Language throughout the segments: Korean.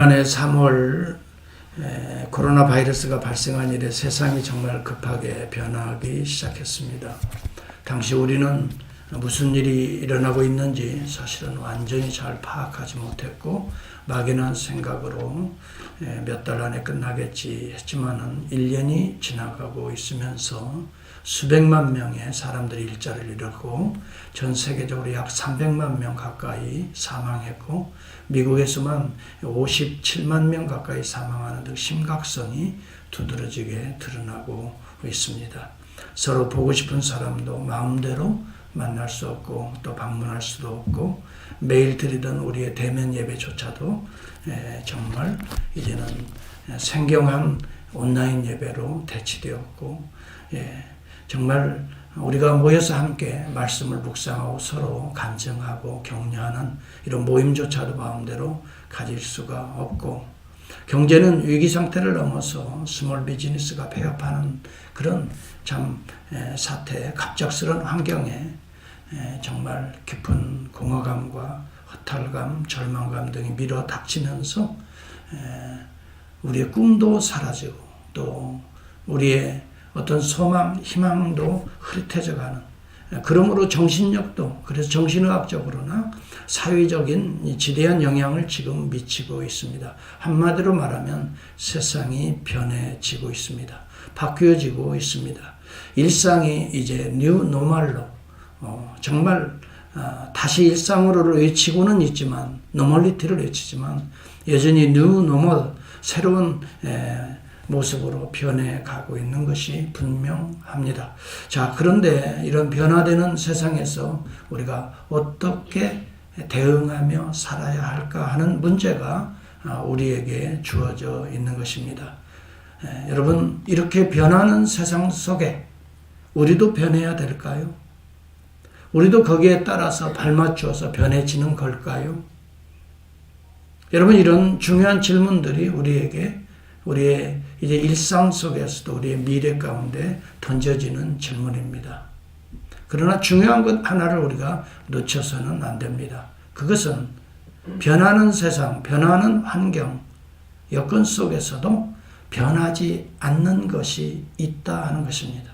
지난해 3월 코로나 바이러스가 발생한 이래 세상이 정말 급하게 변하기 시작했습니다. 당시 우리는 무슨 일이 일어나고 있는지 사실은 완전히 잘 파악하지 못했고 막연한 생각으로 몇 달 안에 끝나겠지 했지만은 1년이 지나가고 있으면서 수백만 명의 사람들이 일자리를 잃었고 전 세계적으로 약 300만 명 가까이 사망했고 미국에서만 57만 명 가까이 사망하는 등 심각성이 두드러지게 드러나고 있습니다. 서로 보고 싶은 사람도 마음대로 만날 수 없고 또 방문할 수도 없고 매일 드리던 우리의 대면 예배조차도 정말 이제는 생경한 온라인 예배로 대치되었고 정말 우리가 모여서 함께 말씀을 묵상하고 서로 간증하고 격려하는 이런 모임조차도 마음대로 가질 수가 없고 경제는 위기 상태를 넘어서 스몰 비즈니스가 폐업하는 그런 참 사태, 갑작스러운 환경에 정말 깊은 공허감과 허탈감, 절망감 등이 밀어 닥치면서 우리의 꿈도 사라지고 또 우리의 어떤 소망, 희망도 흐릿해져가는 그러므로 정신력도 그래서 정신의학적으로나 사회적인 지대한 영향을 지금 미치고 있습니다. 한마디로 말하면 세상이 변해지고 있습니다. 바뀌어지고 있습니다. 일상이 이제 뉴 노멀로 정말 다시 일상으로 외치고는 있지만 노멀리티를 외치지만 여전히 뉴 노멀 새로운 모습으로 변해가고 있는 것이 분명합니다. 자, 그런데 이런 변화되는 세상에서 우리가 어떻게 대응하며 살아야 할까 하는 문제가 우리에게 주어져 있는 것입니다. 여러분, 이렇게 변하는 세상 속에 우리도 변해야 될까요? 우리도 거기에 따라서 발맞추어서 변해지는 걸까요? 여러분, 이런 중요한 질문들이 우리의 이제 일상 속에서도 우리의 미래 가운데 던져지는 질문입니다. 그러나 중요한 것 하나를 우리가 놓쳐서는 안 됩니다. 그것은 변하는 세상, 변하는 환경, 여건 속에서도 변하지 않는 것이 있다 하는 것입니다.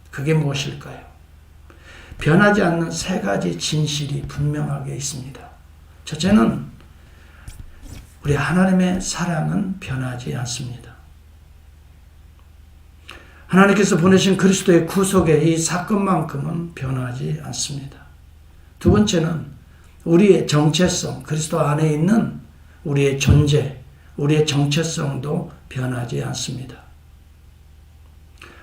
그게 무엇일까요? 변하지 않는 세 가지 진실이 분명하게 있습니다. 첫째는 우리 하나님의 사랑은 변하지 않습니다. 하나님께서 보내신 그리스도의 구속의 이 사건만큼은 변하지 않습니다. 두 번째는 우리의 정체성, 그리스도 안에 있는 우리의 존재, 우리의 정체성도 변하지 않습니다.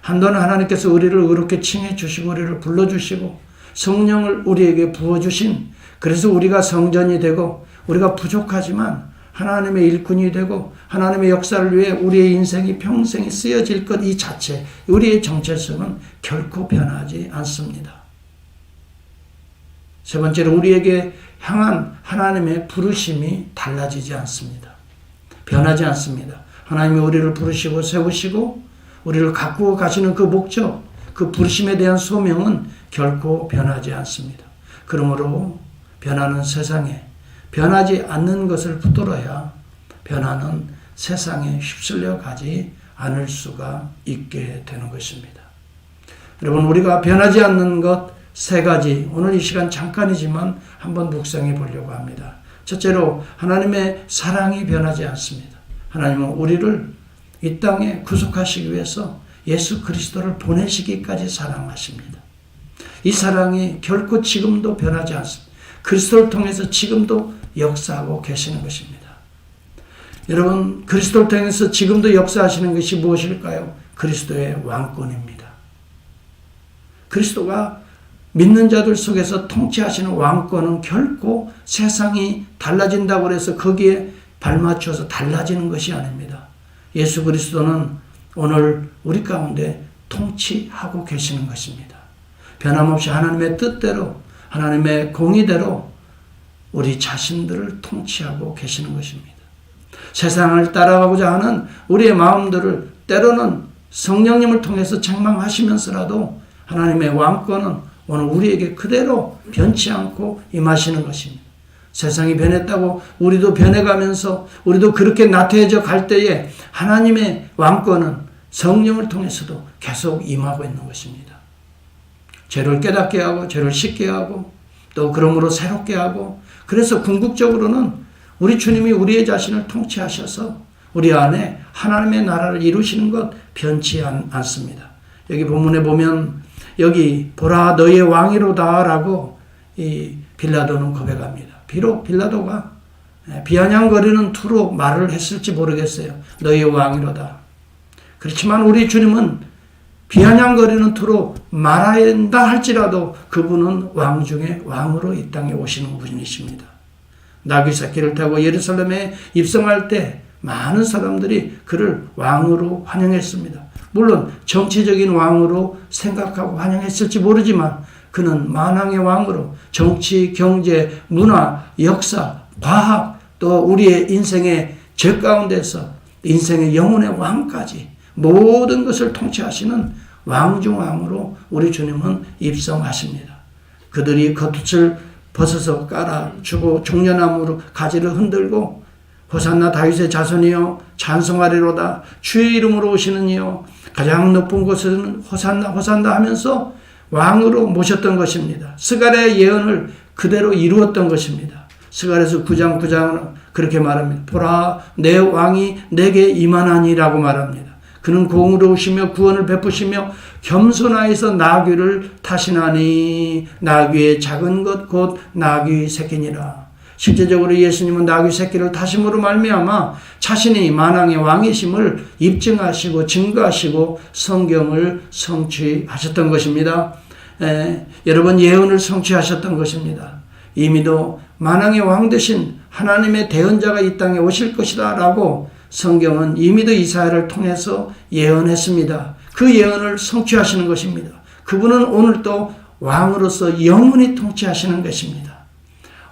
한동안 하나님께서 우리를 의롭게 칭해 주시고 우리를 불러주시고 성령을 우리에게 부어주신 그래서 우리가 성전이 되고 우리가 부족하지만 하나님의 일꾼이 되고 하나님의 역사를 위해 우리의 인생이 평생이 쓰여질 것 이 자체 우리의 정체성은 결코 변하지 않습니다. 세 번째로 우리에게 향한 하나님의 부르심이 달라지지 않습니다. 변하지 않습니다. 하나님이 우리를 부르시고 세우시고 우리를 가꾸어 가시는 그 목적, 그 부르심에 대한 소명은 결코 변하지 않습니다. 그러므로 변하는 세상에 변하지 않는 것을 붙들어야 변하는 세상에 휩쓸려 가지 않을 수가 있게 되는 것입니다. 여러분, 우리가 변하지 않는 것 세 가지 오늘 이 시간 잠깐이지만 한번 묵상해 보려고 합니다. 첫째로 하나님의 사랑이 변하지 않습니다. 하나님은 우리를 이 땅에 구속하시기 위해서 예수 그리스도를 보내시기까지 사랑하십니다. 이 사랑이 결코 지금도 변하지 않습니다. 그리스도를 통해서 지금도 역사하고 계시는 것입니다. 여러분, 그리스도를 통해서 지금도 역사하시는 것이 무엇일까요? 그리스도의 왕권입니다. 그리스도가 믿는 자들 속에서 통치하시는 왕권은 결코 세상이 달라진다고 해서 거기에 발맞춰서 달라지는 것이 아닙니다. 예수 그리스도는 오늘 우리 가운데 통치하고 계시는 것입니다. 변함없이 하나님의 뜻대로 하나님의 공의대로 우리 자신들을 통치하고 계시는 것입니다. 세상을 따라가고자 하는 우리의 마음들을 때로는 성령님을 통해서 책망하시면서라도 하나님의 왕권은 오늘 우리에게 그대로 변치 않고 임하시는 것입니다. 세상이 변했다고 우리도 변해가면서 우리도 그렇게 나태해져 갈 때에 하나님의 왕권은 성령을 통해서도 계속 임하고 있는 것입니다. 죄를 깨닫게 하고 죄를 씻게 하고 또 그러므로 새롭게 하고, 그래서 궁극적으로는 우리 주님이 우리의 자신을 통치하셔서 우리 안에 하나님의 나라를 이루시는 것 변치 않습니다. 여기 본문에 보면 여기 보라 너희의 왕이로다 라고 이 빌라도는 고백합니다. 비록 빌라도가 비아냥거리는 투로 말을 했을지 모르겠어요. 너희의 왕이로다. 그렇지만 우리 주님은 비아냥거리는 투로 말한다 할지라도 그분은 왕 중에 왕으로 이 땅에 오시는 분이십니다. 나귀 새끼를 타고 예루살렘에 입성할 때 많은 사람들이 그를 왕으로 환영했습니다. 물론 정치적인 왕으로 생각하고 환영했을지 모르지만 그는 만왕의 왕으로 정치, 경제, 문화, 역사, 과학, 또 우리의 인생의 죄 가운데서 인생의 영혼의 왕까지 모든 것을 통치하시는 왕 중 왕으로 우리 주님은 입성하십니다. 그들이 겉옷을 벗어서 깔아주고 종려나무로 가지를 흔들고 호산나 다윗의 자손이여 찬송하리로다 주의 이름으로 오시는 이여 가장 높은 곳에는 호산나 호산나 하면서 왕으로 모셨던 것입니다. 스가랴의 예언을 그대로 이루었던 것입니다. 스가랴서 9장 9장은 그렇게 말합니다. 보라 내 왕이 내게 임하나니라고 말합니다. 그는 공의로우시며 구원을 베푸시며 겸손하여서 나귀를 타시나니 나귀의 작은 것 곧 나귀 새끼니라. 실제적으로 예수님은 나귀 새끼를 타심으로 말미암아 자신이 만왕의 왕이심을 입증하시고 증거하시고 성경을 성취하셨던 것입니다. 여러분 예언을 성취하셨던 것입니다. 이미도 만왕의 왕 되신 하나님의 대언자가 이 땅에 오실 것이다 라고 성경은 이미도 이사야를 통해서 예언했습니다. 그 예언을 성취하시는 것입니다. 그분은 오늘도 왕으로서 영원히 통치하시는 것입니다.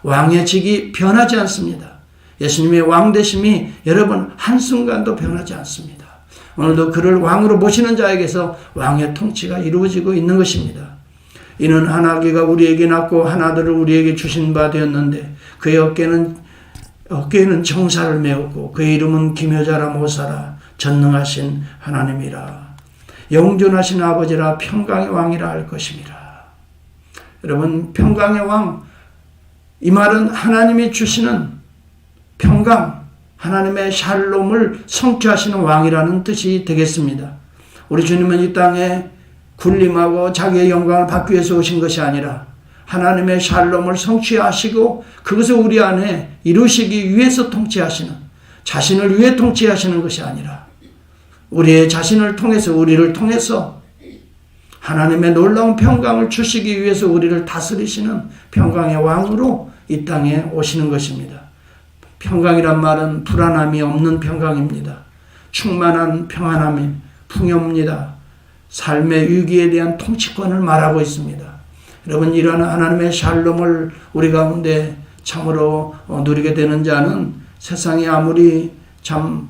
왕의 직이 변하지 않습니다. 예수님의 왕 되심이 여러분 한순간도 변하지 않습니다. 오늘도 그를 왕으로 모시는 자에게서 왕의 통치가 이루어지고 있는 것입니다. 이는 한 아기가 우리에게 낳고 한 아들을 우리에게 주신 바 되었는데 그의 어깨에는 정사를 메었고 그의 이름은 기묘자라 모사라 전능하신 하나님이라 영존하신 아버지라 평강의 왕이라 할 것입니다. 여러분 평강의 왕, 이 말은 하나님이 주시는 평강, 하나님의 샬롬을 성취하시는 왕이라는 뜻이 되겠습니다. 우리 주님은 이 땅에 군림하고 자기의 영광을 받기 위해서 오신 것이 아니라 하나님의 샬롬을 성취하시고 그것을 우리 안에 이루시기 위해서 통치하시는, 자신을 위해 통치하시는 것이 아니라 우리의 자신을 통해서, 우리를 통해서 하나님의 놀라운 평강을 주시기 위해서 우리를 다스리시는 평강의 왕으로 이 땅에 오시는 것입니다. 평강이란 말은 불안함이 없는 평강입니다. 충만한 평안함이 풍요입니다. 삶의 위기에 대한 통치권을 말하고 있습니다. 여러분 이러한 하나님의 샬롬을 우리 가운데 참으로 누리게 되는 자는 세상이 아무리 참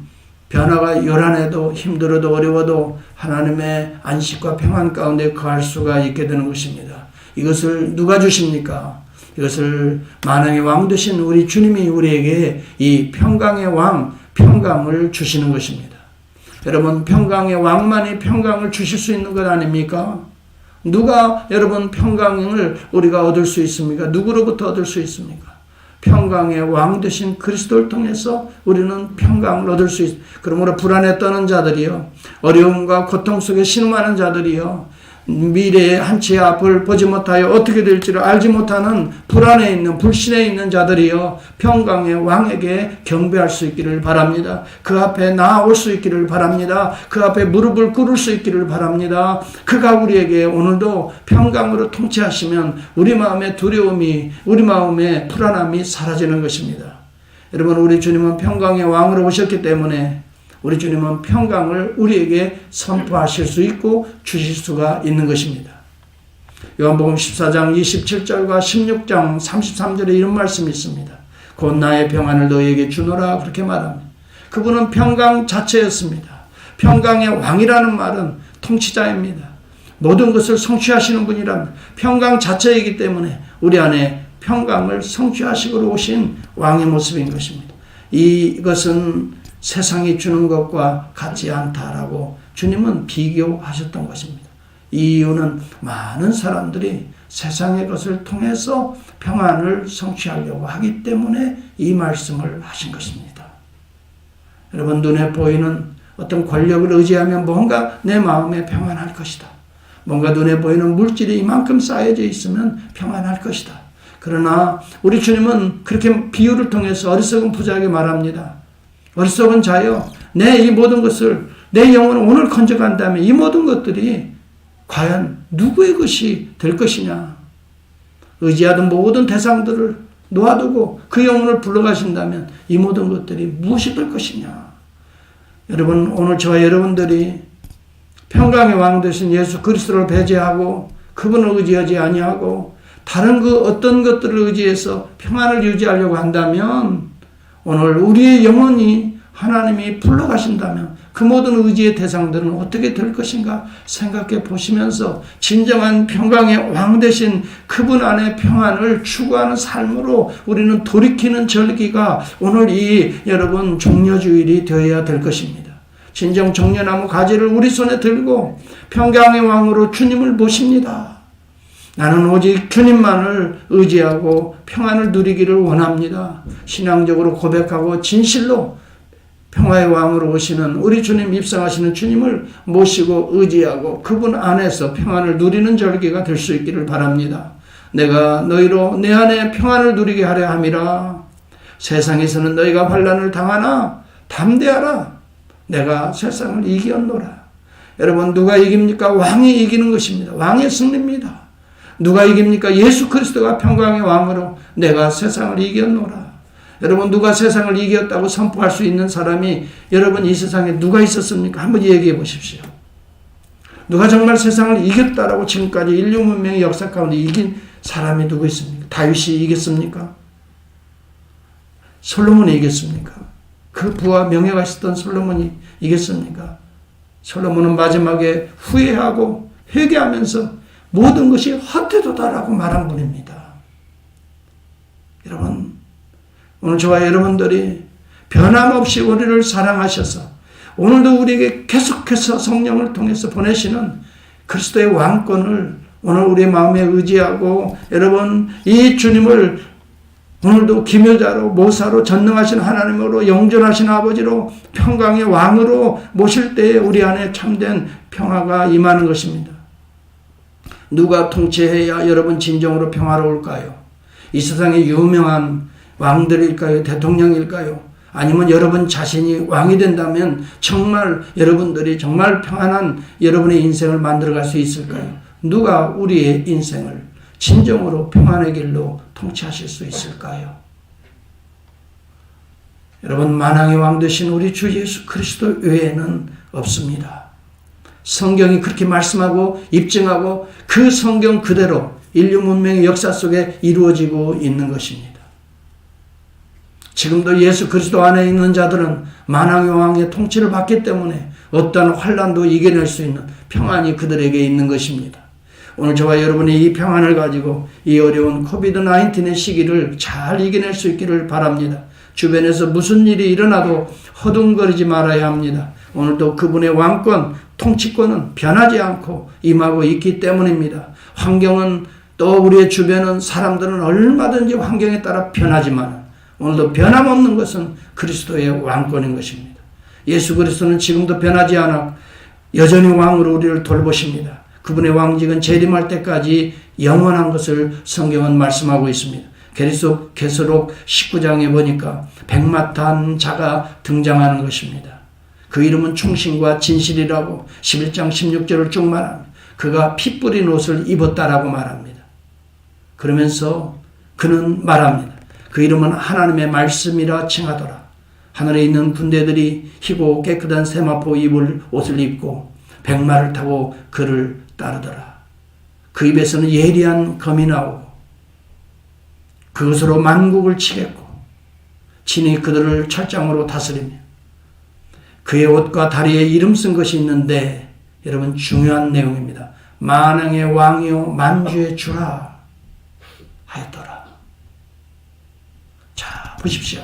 변화가 요란해도 힘들어도 어려워도 하나님의 안식과 평안 가운데 거할 수가 있게 되는 것입니다. 이것을 누가 주십니까? 이것을 만왕의 왕 되신 우리 주님이 우리에게 이 평강의 왕, 평강을 주시는 것입니다. 여러분 평강의 왕만이 평강을 주실 수 있는 것 아닙니까? 누가 여러분 평강을 우리가 얻을 수 있습니까? 누구로부터 얻을 수 있습니까? 평강의 왕 되신 그리스도를 통해서 우리는 평강을 얻을 수 있습니다. 그러므로 불안에 떠는 자들이요, 어려움과 고통 속에 신음하는 자들이요, 미래의 한치의 앞을 보지 못하여 어떻게 될지를 알지 못하는 불안에 있는, 불신에 있는 자들이요, 평강의 왕에게 경배할 수 있기를 바랍니다. 그 앞에 나아올 수 있기를 바랍니다. 그 앞에 무릎을 꿇을 수 있기를 바랍니다. 그가 우리에게 오늘도 평강으로 통치하시면 우리 마음의 두려움이, 우리 마음의 불안함이 사라지는 것입니다. 여러분 우리 주님은 평강의 왕으로 오셨기 때문에 우리 주님은 평강을 우리에게 선포하실 수 있고 주실 수가 있는 것입니다. 요한복음 14장 27절과 16장 33절에 이런 말씀이 있습니다. 곧 나의 평안을 너희에게 주노라 그렇게 말합니다. 그분은 평강 자체였습니다. 평강의 왕이라는 말은 통치자입니다. 모든 것을 성취하시는 분이랍니다. 평강 자체이기 때문에 우리 안에 평강을 성취하시고 오신 왕의 모습인 것입니다. 이것은 세상이 주는 것과 같지 않다라고 주님은 비교하셨던 것입니다. 이 이유는 많은 사람들이 세상의 것을 통해서 평안을 성취하려고 하기 때문에 이 말씀을 하신 것입니다. 여러분, 눈에 보이는 어떤 권력을 의지하면 뭔가 내 마음에 평안할 것이다. 뭔가 눈에 보이는 물질이 이만큼 쌓여져 있으면 평안할 것이다. 그러나 우리 주님은 그렇게 비유를 통해서 어리석은 부자에게 말합니다. 어리석은 자여, 내 이 모든 것을, 내 영혼을 오늘 건져간다면 이 모든 것들이 과연 누구의 것이 될 것이냐. 의지하던 모든 대상들을 놓아두고 그 영혼을 불러가신다면 이 모든 것들이 무엇이 될 것이냐. 여러분, 오늘 저와 여러분들이 평강의 왕 되신 예수 그리스도를 배제하고 그분을 의지하지 아니하고 다른 그 어떤 것들을 의지해서 평안을 유지하려고 한다면 오늘 우리의 영혼이 하나님이 불러가신다면 그 모든 의지의 대상들은 어떻게 될 것인가 생각해 보시면서 진정한 평강의 왕 되신 그분 안에 평안을 추구하는 삶으로 우리는 돌이키는 절기가 오늘 이 여러분 종려주일이 되어야 될 것입니다. 진정 종려나무 가지를 우리 손에 들고 평강의 왕으로 주님을 모십니다. 나는 오직 주님만을 의지하고 평안을 누리기를 원합니다. 신앙적으로 고백하고 진실로 평화의 왕으로 오시는 우리 주님, 입성하시는 주님을 모시고 의지하고 그분 안에서 평안을 누리는 절기가 될 수 있기를 바랍니다. 내가 너희로 내 안에 평안을 누리게 하려 함이라. 세상에서는 너희가 환난을 당하나 담대하라. 내가 세상을 이겼노라. 여러분, 누가 이깁니까? 왕이 이기는 것입니다. 왕의 승리입니다. 누가 이깁니까? 예수 그리스도가 평강의 왕으로 내가 세상을 이겼노라. 여러분, 누가 세상을 이겼다고 선포할 수 있는 사람이 여러분 이 세상에 누가 있었습니까? 한번 얘기해 보십시오. 누가 정말 세상을 이겼다라고 지금까지 인류 문명의 역사 가운데 이긴 사람이 누구 있습니까? 다윗이 이겼습니까? 솔로몬이 이겼습니까? 그 부와 명예가 있었던 솔로몬이 이겼습니까? 솔로몬은 마지막에 후회하고 회개하면서 모든 것이 헛되도다라고 말한 분입니다. 여러분, 오늘 저와 여러분들이 변함없이 우리를 사랑하셔서 오늘도 우리에게 계속해서 성령을 통해서 보내시는 그리스도의 왕권을 오늘 우리의 마음에 의지하고 여러분 이 주님을 오늘도 기묘자로 모사로 전능하신 하나님으로 영존하신 아버지로 평강의 왕으로 모실 때에 우리 안에 참된 평화가 임하는 것입니다. 누가 통치해야 여러분 진정으로 평화로울까요? 이 세상에 유명한 왕들일까요? 대통령일까요? 아니면 여러분 자신이 왕이 된다면 정말 여러분들이 정말 평안한 여러분의 인생을 만들어갈 수 있을까요? 누가 우리의 인생을 진정으로 평안의 길로 통치하실 수 있을까요? 여러분, 만왕의 왕 되신 우리 주 예수 그리스도 외에는 없습니다. 성경이 그렇게 말씀하고 입증하고 그 성경 그대로 인류 문명의 역사 속에 이루어지고 있는 것입니다. 지금도 예수 그리스도 안에 있는 자들은 만왕의 왕의 통치를 받기 때문에 어떠한 환난도 이겨낼 수 있는 평안이 그들에게 있는 것입니다. 오늘 저와 여러분이 이 평안을 가지고 이 어려운 코비드-19의 시기를 잘 이겨낼 수 있기를 바랍니다. 주변에서 무슨 일이 일어나도 허둥거리지 말아야 합니다. 오늘도 그분의 왕권, 통치권은 변하지 않고 임하고 있기 때문입니다. 환경은 또 우리의 주변은 사람들은 얼마든지 환경에 따라 변하지만 오늘도 변함없는 것은 그리스도의 왕권인 것입니다. 예수 그리스도는 지금도 변하지 않아 여전히 왕으로 우리를 돌보십니다. 그분의 왕직은 재림할 때까지 영원한 것을 성경은 말씀하고 있습니다. 계시록 19장에 보니까 백마탄 자가 등장하는 것입니다. 그 이름은 충신과 진실이라고 11장 16절을 쭉 말합니다. 그가 피 뿌린 옷을 입었다라고 말합니다. 그러면서 그는 말합니다. 그 이름은 하나님의 말씀이라 칭하더라. 하늘에 있는 군대들이 희고 깨끗한 세마포 입을 옷을 입고 백마를 타고 그를 따르더라. 그 입에서는 예리한 검이 나오고 그것으로 만국을 치겠고 친히 그들을 철장으로 다스리며 그의 옷과 다리에 이름 쓴 것이 있는데 여러분 중요한 내용입니다. 만왕의 왕이요 만주의 주라 하였더라. 보십시오.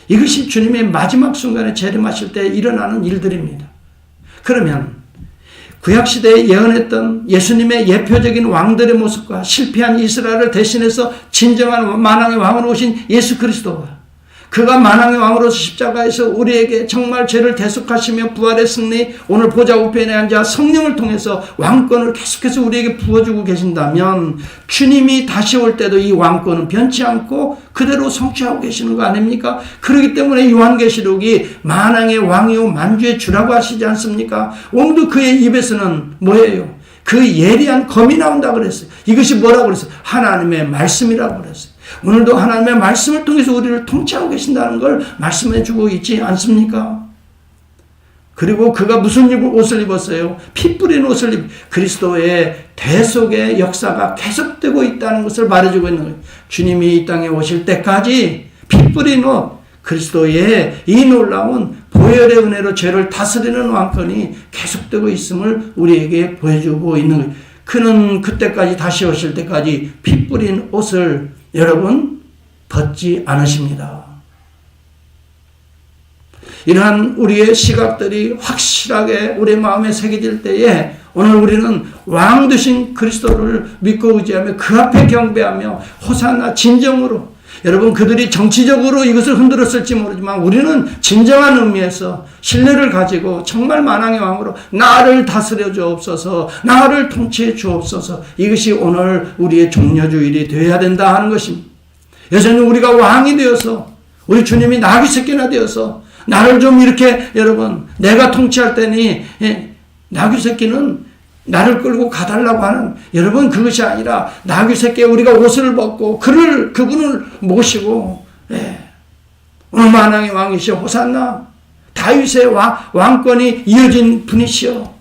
이것이 주님의 마지막 순간에 재림하실 때 일어나는 일들입니다. 그러면 구약시대에 예언했던 예수님의 예표적인 왕들의 모습과 실패한 이스라엘을 대신해서 진정한 만왕의 왕으로 오신 예수 그리스도와 그가 만왕의 왕으로서 십자가에서 우리에게 정말 죄를 대속하시며 부활의 승리, 오늘 보좌 우편에 앉아 성령을 통해서 왕권을 계속해서 우리에게 부어주고 계신다면 주님이 다시 올 때도 이 왕권은 변치 않고 그대로 성취하고 계시는 거 아닙니까? 그렇기 때문에 요한계시록이 만왕의 왕이요 만주의 주라고 하시지 않습니까? 오늘도 그의 입에서는 뭐예요? 그 예리한 검이 나온다고 그랬어요. 이것이 뭐라고 그랬어요? 하나님의 말씀이라고 그랬어요. 오늘도 하나님의 말씀을 통해서 우리를 통치하고 계신다는 걸 말씀해 주고 있지 않습니까? 그리고 그가 무슨 옷을 입었어요? 피 뿌린 옷을 그리스도의 대속의 역사가 계속되고 있다는 것을 말해주고 있는 거예요. 주님이 이 땅에 오실 때까지 피 뿌린 옷, 그리스도의 이 놀라운 보혈의 은혜로 죄를 다스리는 왕권이 계속되고 있음을 우리에게 보여주고 있는 거예요. 그는 그때까지 다시 오실 때까지 피 뿌린 옷을 여러분 벗지 않으십니다. 이러한 우리의 시각들이 확실하게 우리 마음에 새겨질 때에 오늘 우리는 왕 되신 그리스도를 믿고 의지하며 그 앞에 경배하며 호산나 진정으로, 여러분 그들이 정치적으로 이것을 흔들었을지 모르지만 우리는 진정한 의미에서 신뢰를 가지고 정말 만왕의 왕으로 나를 다스려 주옵소서, 나를 통치해 주옵소서, 이것이 오늘 우리의 종려주일이 되어야 된다 하는 것입니다. 여전히 우리가 왕이 되어서 우리 주님이 나귀 새끼나 되어서 나를 좀 이렇게, 여러분 내가 통치할 때니 나귀 새끼는 나를 끌고 가달라고 하는, 여러분 그것이 아니라 나귀 새끼에 우리가 옷을 벗고 그분을 모시고, 오늘 만왕의 왕이시여 호산나, 다윗의 왕권이 이어진 분이시여,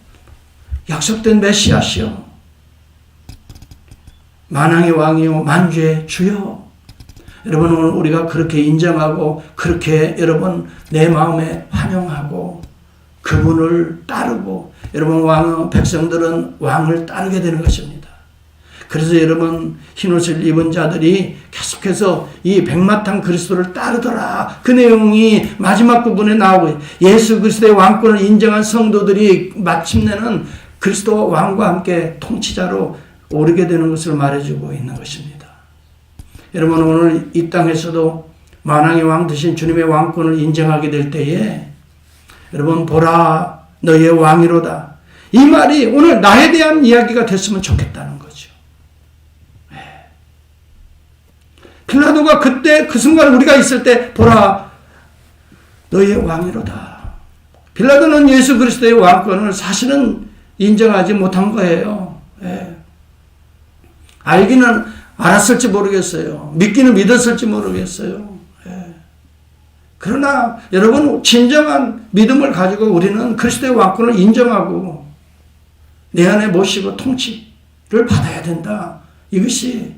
약속된 메시아시여, 만왕의 왕이요 만주의 주여. 여러분 오늘 우리가 그렇게 인정하고 그렇게 여러분 내 마음에 환영하고 그분을 따르고, 여러분 백성들은 왕을 따르게 되는 것입니다. 그래서 여러분 흰옷을 입은 자들이 계속해서 이 백마탄 그리스도를 따르더라. 그 내용이 마지막 부분에 나오고, 예수 그리스도의 왕권을 인정한 성도들이 마침내는 그리스도 왕과 함께 통치자로 오르게 되는 것을 말해주고 있는 것입니다. 여러분 오늘 이 땅에서도 만왕의 왕 되신 주님의 왕권을 인정하게 될 때에, 여러분 보라 너희의 왕이로다, 이 말이 오늘 나에 대한 이야기가 됐으면 좋겠다는 거죠. 빌라도가 그때 그 순간 우리가 있을 때 보라 너희의 왕이로다. 빌라도는 예수 그리스도의 왕권을 사실은 인정하지 못한 거예요. 알기는 알았을지 모르겠어요. 믿기는 믿었을지 모르겠어요. 그러나 여러분 진정한 믿음을 가지고 우리는 그리스도의 왕권을 인정하고 내 안에 모시고 통치를 받아야 된다. 이것이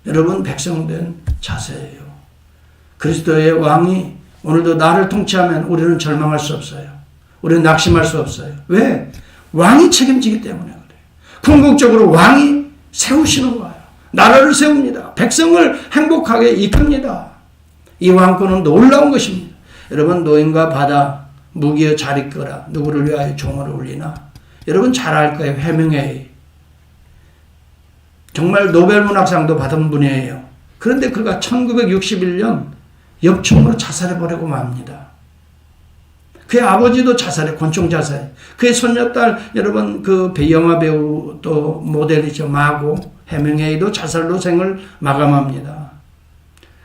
여러분 백성된 자세예요. 그리스도의 왕이 오늘도 나를 통치하면 우리는 절망할 수 없어요. 우리는 낙심할 수 없어요. 왜? 왕이 책임지기 때문에 그래요. 궁극적으로 왕이 세우시는 거예요. 나라를 세웁니다. 백성을 행복하게 이끕니다. 이 왕권은 놀라운 것입니다. 여러분 노인과 바다 무기여 잘 있거라 누구를 위하여 종을 울리나. 여러분 잘 알 거예요. 해밍웨이 정말 노벨문학상도 받은 분이에요. 그런데 그가 1961년 엽총으로 자살해버리고 맙니다. 그의 아버지도 자살해, 권총 자살. 그의 손녀딸, 여러분 그 영화 배우 또 모델이죠. 마고 해밍웨이도 자살로 생을 마감합니다.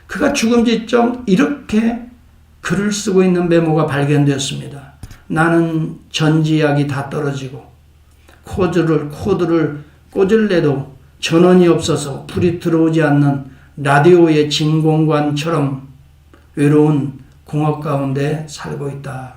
그가 죽음 직전 이렇게 글을 쓰고 있는 메모가 발견되었습니다. 나는 전지약이 다 떨어지고 코드를 꽂을래도 전원이 없어서 불이 들어오지 않는 라디오의 진공관처럼 외로운 공업 가운데 살고 있다.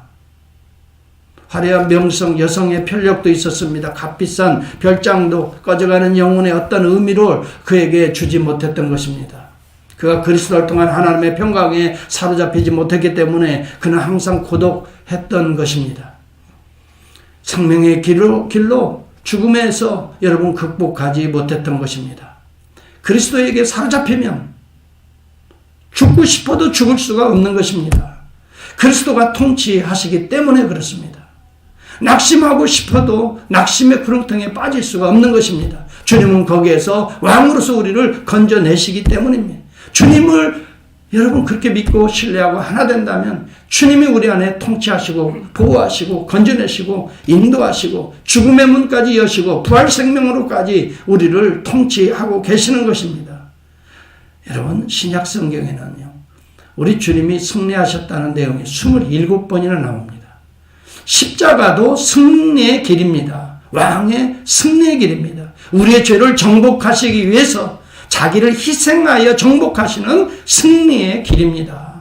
화려한 명성, 여성의 편력도 있었습니다. 값비싼 별장도 꺼져가는 영혼의 어떤 의미를 그에게 주지 못했던 것입니다. 그가 그리스도를 통한 하나님의 평강에 사로잡히지 못했기 때문에 그는 항상 고독했던 것입니다. 생명의 길로 죽음에서 여러분 극복하지 못했던 것입니다. 그리스도에게 사로잡히면 죽고 싶어도 죽을 수가 없는 것입니다. 그리스도가 통치하시기 때문에 그렇습니다. 낙심하고 싶어도 낙심의 구렁텅이에 빠질 수가 없는 것입니다. 주님은 거기에서 왕으로서 우리를 건져내시기 때문입니다. 주님을 여러분 그렇게 믿고 신뢰하고 하나 된다면 주님이 우리 안에 통치하시고 보호하시고 건져내시고 인도하시고 죽음의 문까지 여시고 부활 생명으로까지 우리를 통치하고 계시는 것입니다. 여러분 신약 성경에는요, 우리 주님이 승리하셨다는 내용이 27번이나 나옵니다. 십자가도 승리의 길입니다. 왕의 승리의 길입니다. 우리의 죄를 정복하시기 위해서 자기를 희생하여 정복하시는 승리의 길입니다.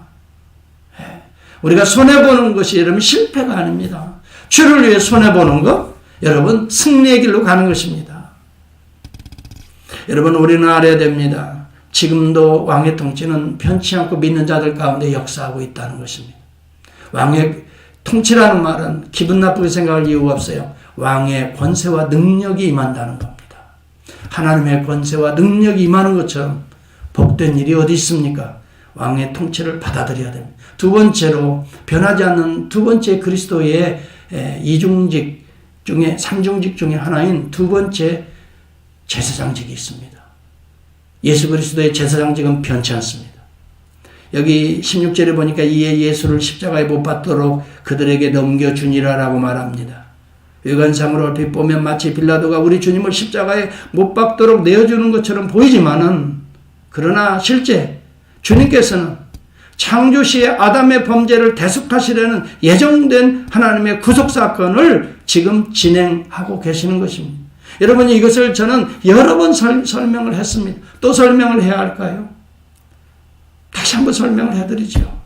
우리가 손해보는 것이 여러분 실패가 아닙니다. 주를 위해 손해보는 것, 여러분 승리의 길로 가는 것입니다. 여러분 우리는 알아야 됩니다. 지금도 왕의 통치는 편치 않고 믿는 자들 가운데 역사하고 있다는 것입니다. 왕의 통치라는 말은 기분 나쁘게 생각할 이유가 없어요. 왕의 권세와 능력이 임한다는 겁니다. 하나님의 권세와 능력이 임하는 것처럼 복된 일이 어디 있습니까? 왕의 통치를 받아들여야 됩니다. 두 번째로 변하지 않는 두 번째 그리스도의 이중직 중에 삼중직 중에 하나인 두 번째 제사장직이 있습니다. 예수 그리스도의 제사장직은 변치 않습니다. 여기 16절에 보니까 이에 예수를 십자가에 못 박도록 그들에게 넘겨주니라라고 말합니다. 외관상으로 얼핏 보면 마치 빌라도가 우리 주님을 십자가에 못 박도록 내어주는 것처럼 보이지만은, 그러나 실제 주님께서는 창조시에 아담의 범죄를 대속하시려는 예정된 하나님의 구속사건을 지금 진행하고 계시는 것입니다. 여러분 이것을 저는 여러 번 설명을 했습니다. 또 설명을 해야 할까요? 다시 한번 설명을 해드리죠.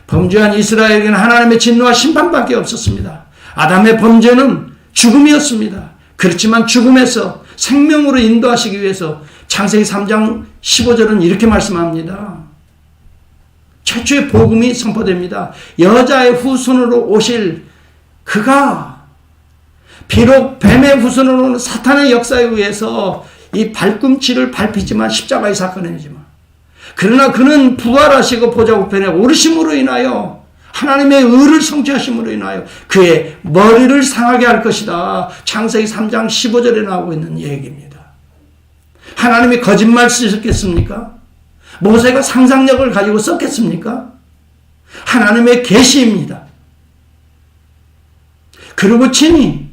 범죄한 이스라엘에게는 하나님의 진노와 심판밖에 없었습니다. 아담의 범죄는 죽음이었습니다. 그렇지만 죽음에서 생명으로 인도하시기 위해서 창세기 3장 15절은 이렇게 말씀합니다. 최초의 복음이 선포됩니다. 여자의 후손으로 오실 그가 비록 뱀의 후손으로 오는 사탄의 역사에 의해서 이 발꿈치를 밟히지만 십자가의 사건이지만, 그러나 그는 부활하시고 보좌우편에 오르심으로 인하여 하나님의 의를 성취하심으로 인하여 그의 머리를 상하게 할 것이다. 창세기 3장 15절에 나오고 있는 얘기입니다. 하나님이 거짓말 쓰셨겠습니까? 모세가 상상력을 가지고 썼겠습니까? 하나님의 계시입니다. 그리고 친히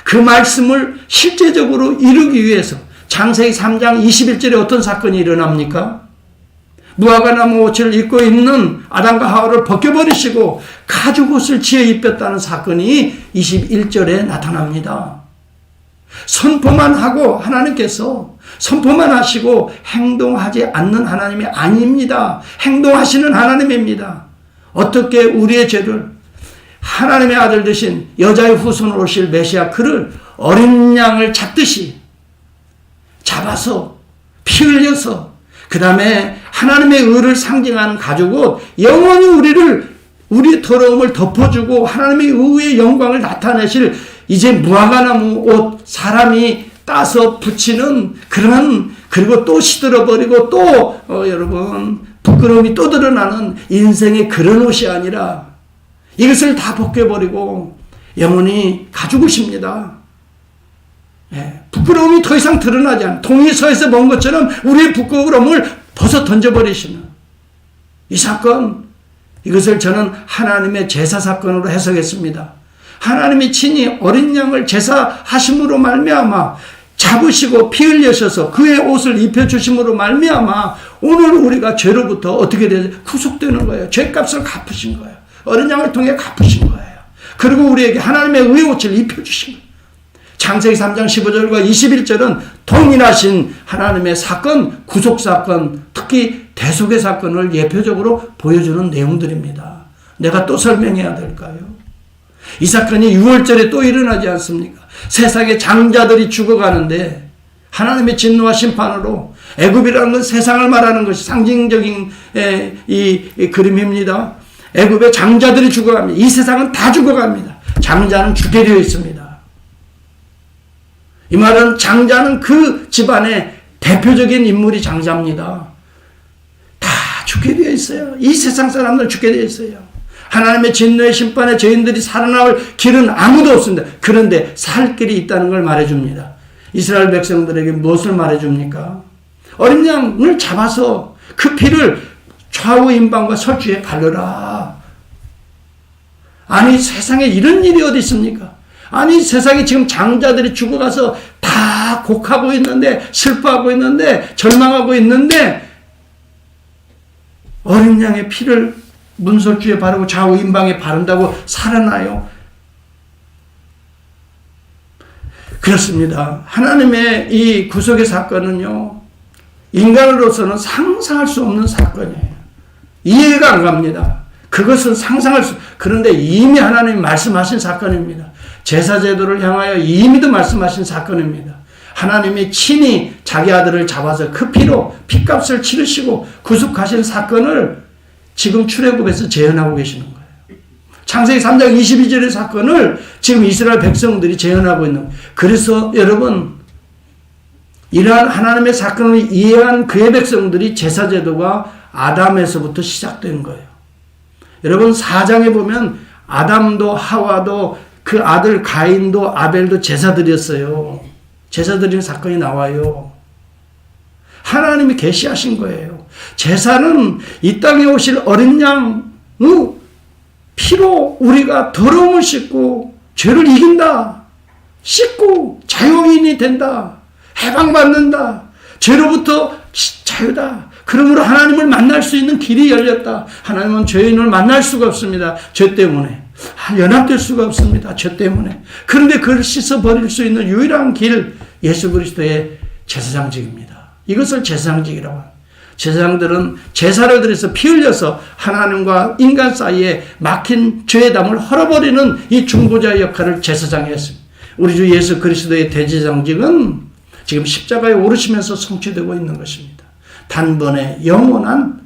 그 말씀을 실제적으로 이루기 위해서 창세기 3장 21절에 어떤 사건이 일어납니까? 무화과 나무 옷을 입고 있는 아담과 하와를 벗겨버리시고 가죽옷을 지어 입혔다는 사건이 21절에 나타납니다. 선포만 하고 하나님께서 선포만 하시고 행동하지 않는 하나님이 아닙니다. 행동하시는 하나님입니다. 어떻게 우리의 죄를 하나님의 아들 되신 여자의 후손으로 오실 메시아 그를 어린 양을 잡듯이 잡아서 피 흘려서 그 다음에 하나님의 의를 상징하는 가죽옷, 영원히 우리의 더러움을 덮어주고 하나님의 의의 영광을 나타내실 이제 무화과나무 옷 사람이 따서 붙이는 그런, 그리고 또 시들어버리고 또 여러분 부끄러움이 또 드러나는 인생의 그런 옷이 아니라 이것을 다 벗겨버리고 영원히 가죽옷입니다. 부끄러움이 더 이상 드러나지 않는, 동이 서에서 먼 것처럼 우리의 부끄러움을 벗어 던져버리시는 이 사건, 이것을 저는 하나님의 제사 사건으로 해석했습니다. 하나님이 친히 어린 양을 제사하심으로 말미암아 잡으시고 피 흘리셔서 그의 옷을 입혀주심으로 말미암아 오늘 우리가 죄로부터 어떻게 되죠? 구속되는 거예요. 죄값을 갚으신 거예요. 어린 양을 통해 갚으신 거예요. 그리고 우리에게 하나님의 의의 옷을 입혀주신 거예요. 창세기 3장 15절과 21절은 동일하신 하나님의 사건, 구속사건, 특히 대속의 사건을 예표적으로 보여주는 내용들입니다. 내가 또 설명해야 될까요? 이 사건이 6월절에 또 일어나지 않습니까? 세상의 장자들이 죽어가는데 하나님의 진노와 심판으로, 애굽이라는 건 세상을 말하는 것이 상징적인 이 그림입니다. 애굽의 장자들이 죽어갑니다. 이 세상은 다 죽어갑니다. 장자는 죽게 되어 있습니다. 이 말은 장자는 그 집안의 대표적인 인물이 장자입니다. 다 죽게 되어 있어요. 이 세상 사람들 죽게 되어 있어요. 하나님의 진노의 심판에 저희들이 살아나올 길은 아무도 없습니다. 그런데 살 길이 있다는 걸 말해줍니다. 이스라엘 백성들에게 무엇을 말해줍니까? 어린 양을 잡아서 그 피를 좌우 임방과 서주에 바르라. 아니 세상에 이런 일이 어디 있습니까? 아니 세상에 지금 장자들이 죽어가서 다 곡하고 있는데, 슬퍼하고 있는데, 절망하고 있는데, 어린 양의 피를 문설주에 바르고 좌우 임방에 바른다고 살아나요? 그렇습니다. 하나님의 이 구속의 사건은요, 인간으로서는 상상할 수 없는 사건이에요. 이해가 안 갑니다. 그것은 상상할 수, 그런데 이미 하나님이 말씀하신 사건입니다. 제사제도를 향하여 이미도 말씀하신 사건입니다. 하나님이 친히 자기 아들을 잡아서 그 피로 피값을 치르시고 구속하신 사건을 지금 출애굽에서 재현하고 계시는 거예요. 창세기 3장 22절의 사건을 지금 이스라엘 백성들이 재현하고 있는 거예요. 그래서 여러분, 이러한 하나님의 사건을 이해한 그의 백성들이 제사제도가 아담에서부터 시작된 거예요. 여러분 4장에 보면 아담도 하와도 그 아들 가인도 아벨도 제사드렸어요. 제사드리는 사건이 나와요. 하나님이 계시하신 거예요. 제사는 이 땅에 오실 어린 양의 피로 우리가 더러움을 씻고 죄를 이긴다. 씻고 자유인이 된다. 해방받는다. 죄로부터 자유다. 그러므로 하나님을 만날 수 있는 길이 열렸다. 하나님은 죄인을 만날 수가 없습니다. 죄 때문에. 연합될 수가 없습니다. 죄 때문에. 그런데 그걸 씻어버릴 수 있는 유일한 길, 예수 그리스도의 제사장직입니다. 이것을 제사장직이라고 합니다. 제사장들은 제사를 드려서 피 흘려서 하나님과 인간 사이에 막힌 죄의 담을 헐어버리는 이 중보자의 역할을 제사장이 했습니다. 우리 주 예수 그리스도의 대제사장직은 지금 십자가에 오르시면서 성취되고 있는 것입니다. 단번에 영원한,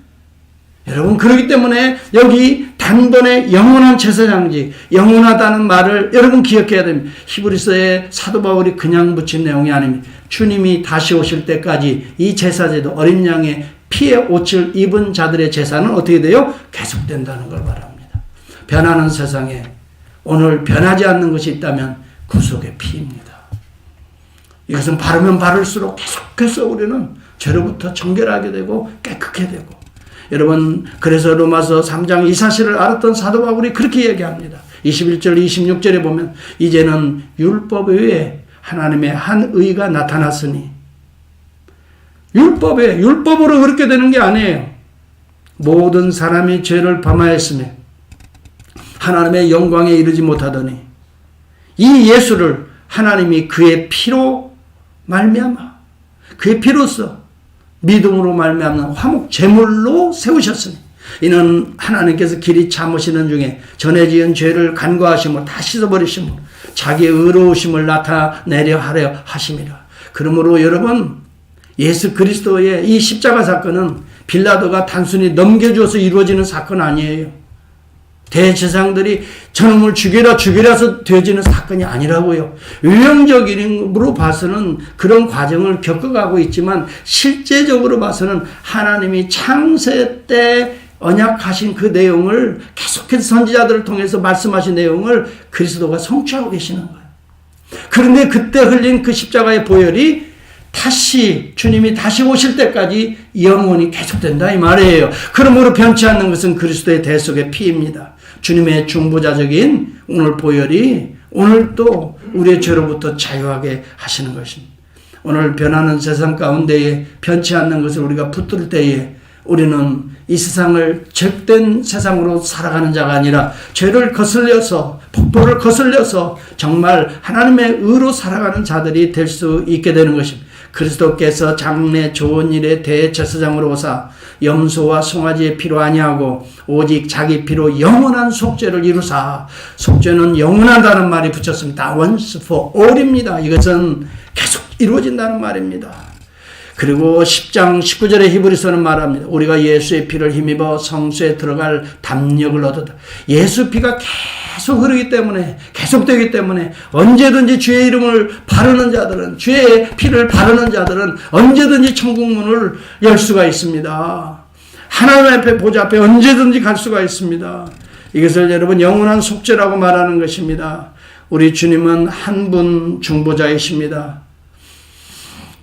여러분 그렇기 때문에 여기 단번에 영원한 제사장직, 영원하다는 말을 여러분 기억해야 됩니다. 히브리서의 사도 바울이 그냥 붙인 내용이 아닙니다. 주님이 다시 오실 때까지 이 제사제도, 어린 양의 피의 옷을 입은 자들의 제사는 어떻게 돼요? 계속된다는 걸 말합니다. 변하는 세상에 오늘 변하지 않는 것이 있다면 구속의 피입니다. 이것은 바르면 바를수록 계속해서 우리는 죄로부터 정결하게 되고 깨끗하게 되고, 여러분 그래서 로마서 3장 이 사실을 알았던 사도 바울이 그렇게 얘기합니다. 21절 26절에 보면 이제는 율법 외에 하나님의 한 의가 나타났으니, 율법으로 그렇게 되는 게 아니에요. 모든 사람이 죄를 범하였으며 하나님의 영광에 이르지 못하더니 이 예수를 하나님이 그의 피로 말미암아, 그의 피로써 믿음으로 말미암는 화목 제물로 세우셨으니 이는 하나님께서 길이 참으시는 중에 전에 지은 죄를 간과하심으로 다 씻어버리심으로 자기의 의로우심을 나타내려 하려 하심이라. 그러므로 여러분, 예수 그리스도의 이 십자가 사건은 빌라도가 단순히 넘겨주어서 이루어지는 사건 아니에요. 대제사장들이 저놈을 죽이라서 되어지는 사건이 아니라고요. 유형적으로 봐서는 그런 과정을 겪어가고 있지만 실제적으로 봐서는 하나님이 창세 때 언약하신 그 내용을 계속해서 선지자들을 통해서 말씀하신 내용을 그리스도가 성취하고 계시는 거예요. 그런데 그때 흘린 그 십자가의 보혈이 다시 주님이 다시 오실 때까지 영원히 계속된다 이 말이에요. 그러므로 변치 않는 것은 그리스도의 대속의 피입니다. 주님의 중보자적인 오늘 보혈이 오늘 또 우리의 죄로부터 자유하게 하시는 것입니다. 오늘 변하는 세상 가운데에 변치 않는 것을 우리가 붙들 때에 우리는 이 세상을 죄된 세상으로 살아가는 자가 아니라 죄를 거슬려서, 폭포를 거슬려서 정말 하나님의 의로 살아가는 자들이 될 수 있게 되는 것입니다. 그리스도께서 장래 좋은 일의 대제사장으로 오사 염소와 송아지의 피로 아니하고 오직 자기 피로 영원한 속죄를 이루사, 속죄는 영원하다는 말이 붙였습니다. once for all입니다. 이것은 계속 이루어진다는 말입니다. 그리고 10장 19절의 히브리서는 말합니다. 우리가 예수의 피를 힘입어 성소에 들어갈 담력을 얻었다. 예수 피가 계속 흐르기 때문에, 계속되기 때문에 언제든지 주의 이름을 바르는 자들은, 주의 피를 바르는 자들은 언제든지 천국문을 열 수가 있습니다. 하나님 앞에 보좌 앞에 언제든지 갈 수가 있습니다. 이것을 여러분 영원한 속죄라고 말하는 것입니다. 우리 주님은 한 분 중보자이십니다.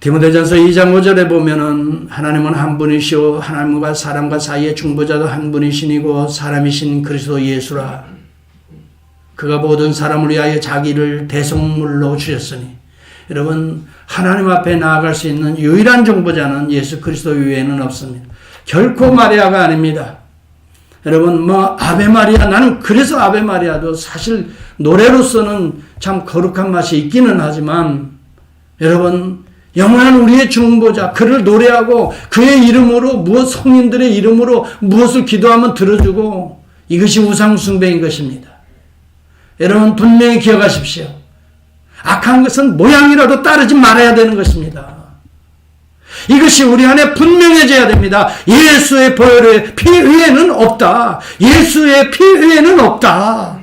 디모데전서 2장 5절에 보면은 하나님은 한 분이시오 하나님과 사람과 사이의 중보자도 한 분이시니고 사람이신 그리스도 예수라. 그가 모든 사람을 위하여 자기를 대속물로 주셨으니. 여러분 하나님 앞에 나아갈 수 있는 유일한 중보자는 예수 그리스도 외에는 없습니다. 결코 마리아가 아닙니다. 여러분 아베 마리아, 나는 그래서 아베 마리아도 사실 노래로서는 참 거룩한 맛이 있기는 하지만 여러분 영원한 우리의 중보자, 그를 노래하고 그의 이름으로 성인들의 이름으로 무엇을 기도하면 들어주고, 이것이 우상숭배인 것입니다. 여러분 분명히 기억하십시오. 악한 것은 모양이라도 따르지 말아야 되는 것입니다. 이것이 우리 안에 분명해져야 됩니다. 예수의 보혈의 피 위에는 없다. 예수의 피 위에는 없다.